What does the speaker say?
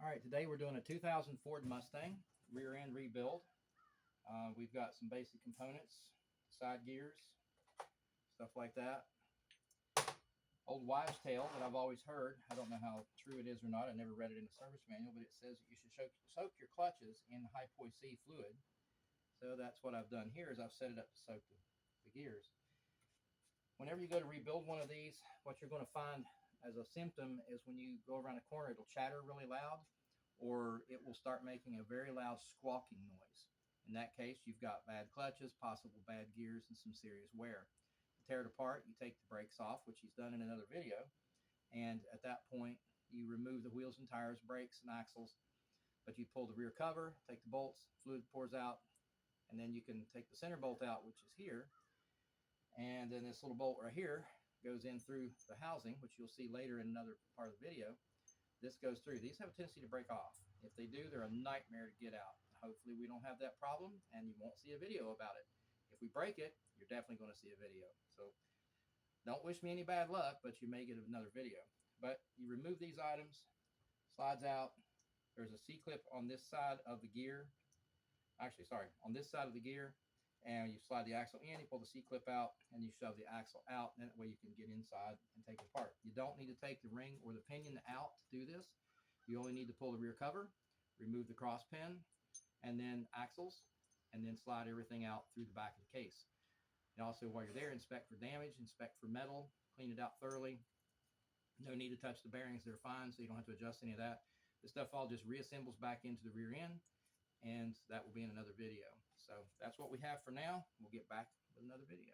All right, today we're doing a 2000 Ford Mustang rear end rebuild. We've got some basic components, side gears, stuff like that. Old wives' tale that I've always heard. I don't know how true it is or not. I never read it in the service manual, but it says that you should soak your clutches in high-poise fluid. So that's what I've done here is I've set it up to soak the gears. Whenever you go to rebuild one of these, what you're going to find as a symptom is when you go around a corner, it'll chatter really loud, or it will start making a very loud squawking noise. In that case, you've got bad clutches, possible bad gears, and some serious wear. To tear it apart, you take the brakes off, which he's done in another video, and at that point, you remove the wheels and tires, brakes, and axles, but you pull the rear cover, take the bolts, fluid pours out, and then you can take the center bolt out, which is here, and then this little bolt right here goes in through the housing, which you'll see later in another part of the video. This goes through. These have a tendency to break off. If they do, they're a nightmare to get out. Hopefully we don't have that problem and you won't see a video about it. If we break it, you're definitely going to see a video. So don't wish me any bad luck, but you may get another video. But you remove these items, slides out. There's a C-clip on this side of the gear. Actually, sorry, on this side of the gear. And you slide the axle in, you pull the C-clip out, and you shove the axle out. And that way you can get inside and take it apart. You don't need to take the ring or the pinion out to do this. You only need to pull the rear cover, remove the cross pin, and then axles, and then slide everything out through the back of the case. And also, while you're there, inspect for damage, inspect for metal, clean it out thoroughly. No need to touch the bearings. They're fine, so you don't have to adjust any of that. This stuff all just reassembles back into the rear end, and that will be in another video. So that's what we have for now. We'll get back with another video.